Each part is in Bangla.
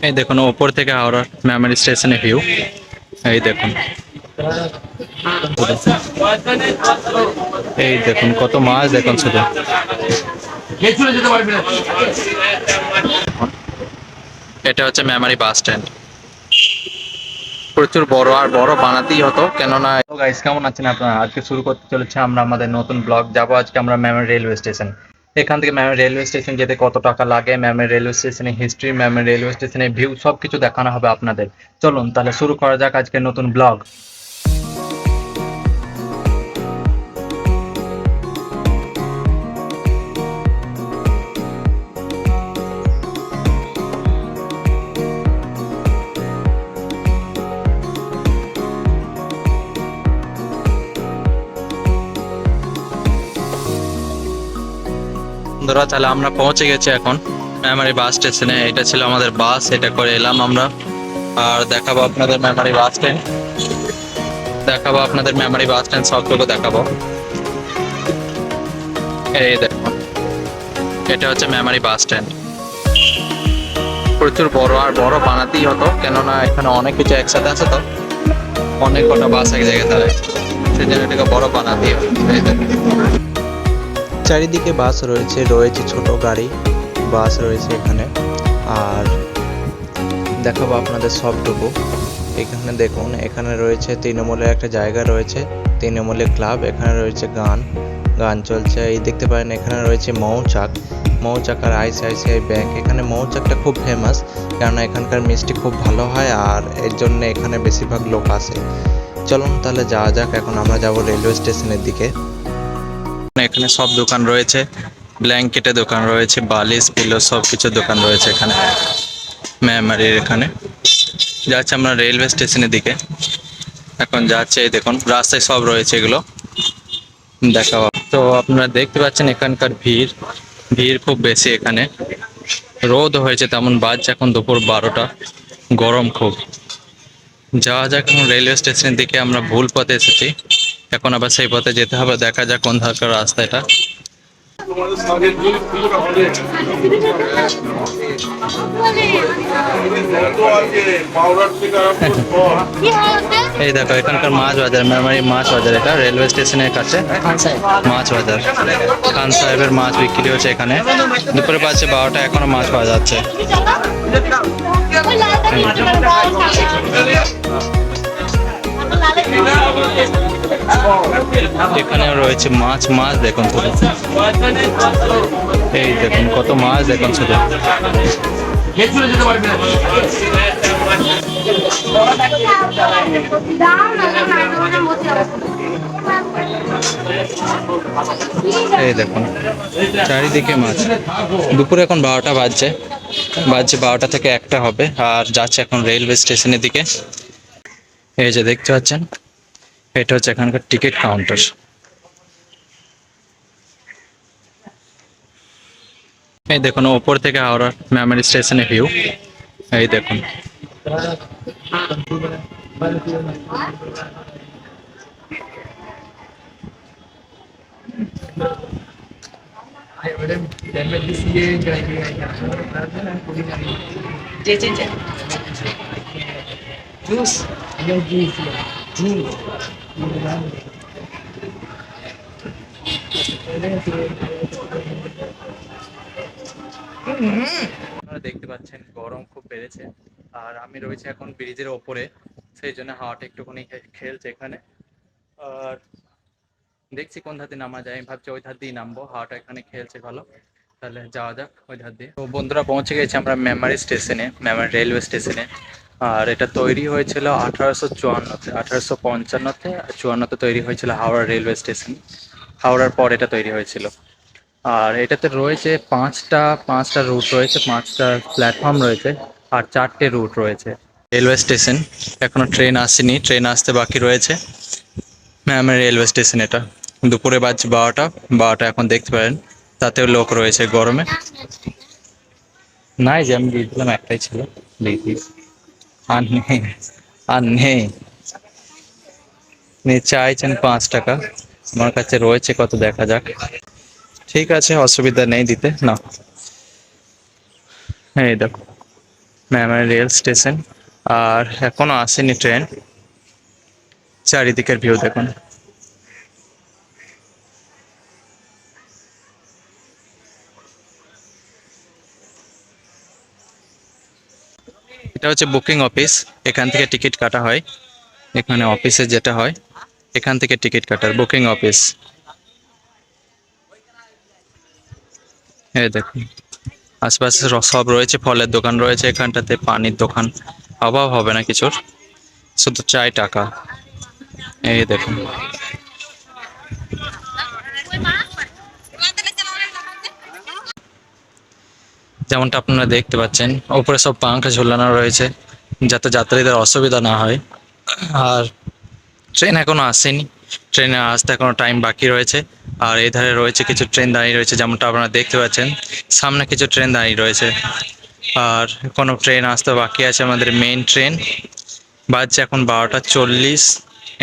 এই দেখুন ওপর থেকে হাওড়ার মেমোরি স্টেশনের ভিউ। এই দেখুন, এই দেখুন কত মাছ দেখুন শুধু। এটা হচ্ছে মেমোরি বাস স্ট্যান্ড। প্রচুর বড়, আর বড় বানাতেই হতো, কেননা গাইস কেমন আছেন আপনারা? আজকে শুরু করতে চলেছে আমরা আমাদের নতুন ব্লগ। যাব আজকে আমরা মেমোরি রেলওয়ে স্টেশন। এখান থেকে মেমোরি রেলওয়ে স্টেশন যেতে কত টাকা লাগে, মেমোরি রেলওয়ে স্টেশনের হিস্ট্রি, মেমোরি রেলওয়ে স্টেশনের ভিউ সবকিছু দেখানো হবে আপনাদের। চলুন তাহলে শুরু করা যাক আজকের নতুন ব্লগ। বন্ধুরা তাহলে আমরা পৌঁছে গেছি এখন মেমোরি বাস স্টেশনে। এটা ছিল আমাদের বাস, এটা করে এলাম আমরা। আর দেখাবো আপনাদের মেমোরি বাস স্ট্যান্ড, দেখাবো আপনাদের মেমোরি বাস স্ট্যান্ড সবটুকু দেখাবো। এই দেখুন, এটা হচ্ছে মেমোরি বাস স্ট্যান্ড। প্রচুর বড়, আর বড় বানাতেই হতো, কেননা এখানে অনেক কিছু একসাথে আছে তো, অনেক কটা বাস এক জায়গায় দাঁড়ায়, সেই জন্য এটাকে বড় বানাতেই হতো। এই দেখুন। চারিদিকে বাস রয়েছে, রয়েছে ছোট গাড়ি, বাস রয়েছে এখানে। আর দেখাবো আপনাদের সবটুকু। এখানে দেখুন, এখানে রয়েছে তৃণমূলের একটা জায়গা রয়েছে, তৃণমূলের ক্লাব। এখানে রয়েছে গান গান চলছে। এই দেখতে পারেন এখানে রয়েছে মৌচাক, মৌচাক আর আইসিআইসিআই ব্যাংক। এখানে মৌচাকটা খুব ফেমাস, কেননা এখানকার মিষ্টি খুব ভালো হয়, আর এর জন্য এখানে বেশিরভাগ লোক আসে। চলুন তাহলে যাওয়া যাক। এখন আমরা যাব রেলওয়ে স্টেশনের দিকে। এখানে সব দোকান রয়েছে, ব্ল্যাঙ্কেটের দোকান রয়েছে, বালিশ পিলো সব কিছু দোকান রয়েছে এখানে মেমোরির। এখানে যাচ্ছে আমরা রেলওয়ে স্টেশনের দিকে, এখন যাচ্ছে। এই দেখুন রাস্তায় সব রয়েছে এগুলো দেখাও। তো আপনারা দেখতে পাচ্ছেন এখানকার ভিড়, ভিড় খুব বেশি এখানে। রোদ হয়েছে তেমন, বাজছে এখন দুপুর 12টা, গরম খুব। যাওয়া যাক এখন রেলওয়ে স্টেশনের দিকে। আমরা ভুল পথে এসেছি, এখন আবার সেই পথে যেতে হবে। দেখা যাক কোন ধারকার রাস্তা এটা। এই দেখো এখানকার মাছ বাজার, মেমারি মাছ বাজার। এটা রেলওয়ে স্টেশনের কাছে মাছ বাজার। খান সাহেবের মাছ বিক্রি হচ্ছে এখানে। দুপুরে বাজছে 12টা, এখনো মাছ পাওয়া যাচ্ছে। এখানে রয়েছে মাছ, মাছ দেখুন শুধু। এই দেখুন কত মাছ দেখুন শুধু। এই দেখুন চারিদিকে মাছ। দুপুরে এখন 12টা বাজছে, বাজছে 12টা থেকে 1টা হবে। আর যাচ্ছে এখন রেলওয়ে স্টেশনের দিকে। এই যে দেখতে পাচ্ছেন, এটা হচ্ছে এখানকার টিকিট কাউন্টার। এই দেখুন ওপর থেকে হাওড়ার মেমোরি স্টেশনের ভিউ। এই দেখুন, আপনারা দেখতে পাচ্ছেন গরম খুব বেড়েছে। আর আমি রয়েছে এখন ব্রিজের ওপরে, সেই জন্য হাওয়াটা একটুখানি খেলছে এখানে। আর দেখছি কোন ধার দিয়ে নামা যায়, আমি ভাবছি ওই ধার দিয়ে নামবো, হাওয়াটা এখানে খেলছে ভালো। তাহলে যাওয়া যাক ওই ধার দিয়ে। তো বন্ধুরা পৌঁছে গেছি আমরা মেমারি স্টেশনে, মেমারি রেলওয়ে স্টেশনে। আর এটা তৈরি হয়েছিল 1854-তে, 1855-তে, 54-তে তৈরি হয়েছিল হাওড়া রেলওয়ে স্টেশন। হাওড়ার পর এটা তৈরি হয়েছিল। আর এটাতে রয়েছে পাঁচটা পাঁচটা রুট রয়েছে, 5টা প্ল্যাটফর্ম রয়েছে, আর 4টে রুট রয়েছে। রেলওয়ে স্টেশন এখনো ট্রেন আসেনি, ট্রেন আসতে বাকি রয়েছে। মেমারি রেলওয়ে স্টেশন এটা। দুপুরে বাজছে 12টা, 12টা এখন দেখতে পারেন, তাতেও লোক রয়েছে গরমে। নাই যে আমি দিয়েছিলাম একটাই ছিল, দেখিস আর নেই, আর নেই। চাইছেন 5 টাকা, আমার কাছে রয়েছে কত দেখা যাক। ঠিক আছে অসুবিধা নেই দিতে না। এই দেখো মেমারি রেল স্টেশন। আর এখনো আসেনি ট্রেন। চারিদিকের ভিউ দেখুন। এটা হচ্ছে বুকিং অফিস, এখান থেকে টিকিট কাটা হয়। এখানে অফিসে যেটা হয়, এখান থেকে টিকিট কাটার বুকিং অফিস। এই দেখুন, আশপাশে সব রয়েছে, ফলের দোকান রয়েছে এখানটাতে, পানির দোকান, অভাব হবে না কিছুর, শুধু চাই টাকা। এই দেখুন, যেমনটা আপনারা দেখতে পাচ্ছেন, উপরে সব পাংখা ঝুলানো রয়েছে যাতে যাত্রীদের অসুবিধা না হয়। আর ট্রেন এখনো আসেনি, ট্রেনে আসতে এখনো টাইম বাকি রয়েছে। আর এই ধারে রয়েছে কিছু ট্রেন দাঁড়িয়ে রয়েছে, যেমনটা আপনারা দেখতে পাচ্ছেন, সামনে কিছু ট্রেন দাঁড়িয়ে রয়েছে। আর কোনো ট্রেন আসতে বাকি আছে, আমাদের মেইন ট্রেন। বাজছে এখন 12টা 40।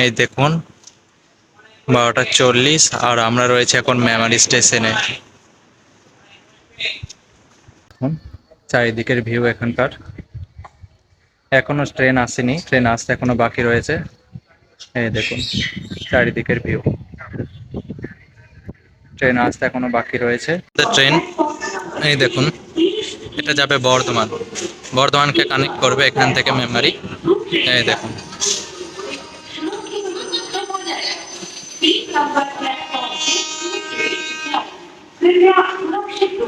এই দেখুন, 12টা 40, আর আমরা রয়েছে এখন মেমারি স্টেশনে। চারিদিকের ভিউ এখানকার। এখনো ট্রেন আসেনি, ট্রেন আসতে এখনো বাকি রয়েছে। এই দেখুন চারিদিকের ভিউ, ট্রেন আসতে এখনো বাকি রয়েছে। ট্রেন, এই দেখুন, এটা যাবে বর্ধমান, বর্ধমানকে কানেক্ট করবে এখান থেকে মেমারি। এই দেখুন,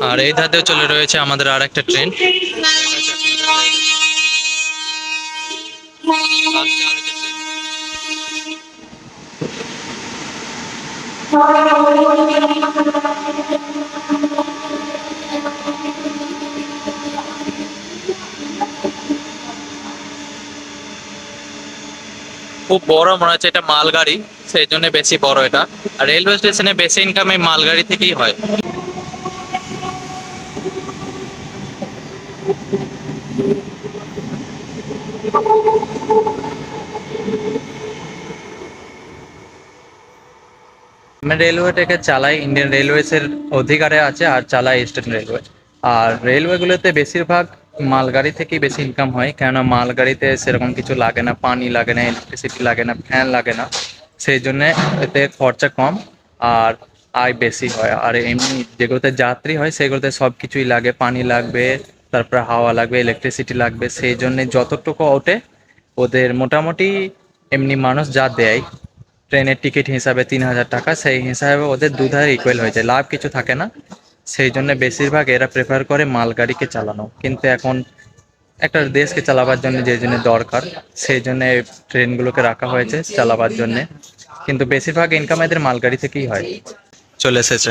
আর এই ধাতেও চলে রয়েছে আমাদের আর একটা ট্রেন। খুব বড় মনে হচ্ছে, এটা মালগাড়ি, সেই জন্য বেশি বড় এটা। আর রেলওয়ে স্টেশনে বেশি ইনকাম এই মালগাড়ি থেকেই হয়। আমি রেলওয়েটাকে চালাই, ইন্ডিয়ান রেলওয়েজ এর অধিকারে আছে, আর চালাই ইস্টার্ন রেলওয়ে। আর রেলওয়েগুলোতে বেশিরভাগ মালগাড়ি থেকেই বেশি ইনকাম হয়, কেননা মালগাড়িতে সেরকম কিছু লাগে না, পানি লাগে না, ইলেকট্রিসিটি লাগে না, ফ্যান লাগে না, সেই জন্যে এতে খরচা কম আর আয় বেশি হয়। আর এমনি যেগুলোতে যাত্রী হয় সেগুলোতে সব কিছুই লাগে, পানি লাগবে, তারপরে হাওয়া লাগবে, ইলেকট্রিসিটি লাগবে, সেই জন্যে যতটুকু ওঠে ওদের মোটামুটি এমনি মানুষ যা দেয় ট্রেনের টিকিট হিসাবে 3,000 টাকা, সেই হিসাবে ওদের দুধারে ইকুয়াল হয়ে যায়, লাভ কিছু থাকে না। সেই জন্য বেশিরভাগ এরা প্রেফার করে মালগাড়িকে চালানো, কিন্তু এখন একটা দেশকে চালাবার জন্য যে জন্য দরকার, সেই জন্য ট্রেনগুলোকে রাখা হয়েছে চালাবার জন্য, কিন্তু বেশিরভাগ ইনকাম এদের মালগাড়ি থেকেই হয়। চলে এসেছে,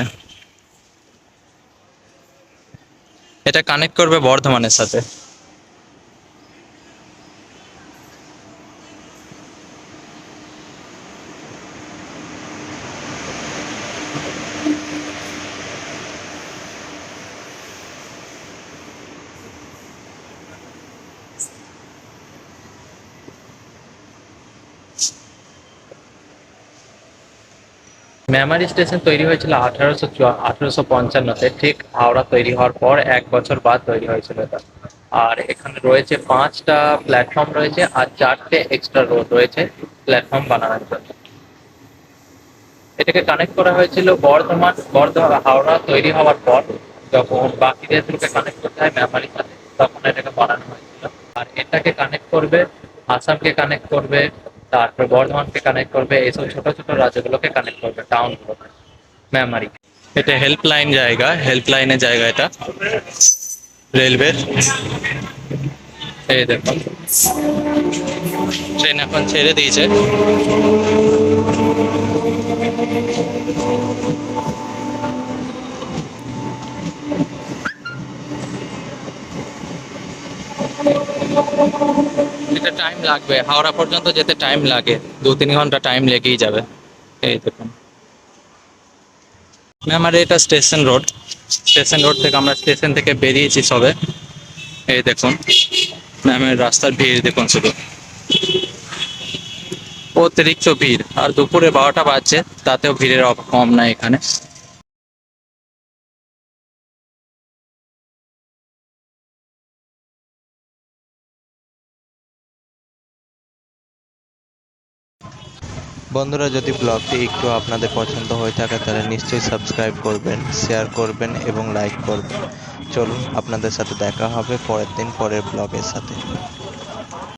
এটা কানেক্ট করবে বর্ধমানের সাথে। মেমারি স্টেশন তৈরি হয়েছিল 1855-তে, ঠিক হাওড়া তৈরি হওয়ার পর 1 বছর বাদ তৈরি হয়েছিল এটা। আর এখানে রয়েছে 5টা প্ল্যাটফর্ম রয়েছে, আর 4টে এক্সট্রা রোড রয়েছে প্ল্যাটফর্ম বানানোর জন্য। এটাকে কানেক্ট করা হয়েছিল বর্ধমান হাওড়া তৈরি হওয়ার পর, যখন বাকি দেশগুলোকে কানেক্ট করতে হয় মেমারির সাথে, তখন এটাকে বানানো হয়েছিল। আর এটাকে কানেক্ট করবে, আসামকে কানেক্ট করবে, তারপর বর্ধমানকে কানেক্ট করবে, এইসব ছোট ছোট রাজ্যগুলোকে কানেক্ট করবে, টাউনগুলোকে, মেমারি। এটা হেল্পলাইন জায়গা, হেল্পলাইনের জায়গা এটা রেলওয়ের। এই দেখুন, ট্রেন এখন ছেড়ে দিয়েছে। এটা টাইম লাগবে, হাওড়া পর্যন্ত যেতে টাইম লাগে, 2-3 ঘন্টা টাইম লেগেই যাবে। এই দেখুন, আমার এটা স্টেশন রোড, স্টেশন রোড থেকে আমরা স্টেশন থেকে বেরিয়েছি সবে। এই দেখুন ম্যামের রাস্তার ভিড় দেখুন, শুধু অতিরিক্ত ভিড়, আর দুপুরে 12টা বাজছে, তাতেও ভিড়ের কম নাই এখানে। বন্ধুরা, যদি ব্লগটি একটু আপনাদের পছন্দ হয়ে থাকে তাহলে নিশ্চয়ই সাবস্ক্রাইব করবেন, শেয়ার করবেন এবং লাইক করবেন। চলুন আপনাদের সাথে দেখা হবে পরের দিন পরের ব্লগের সাথে।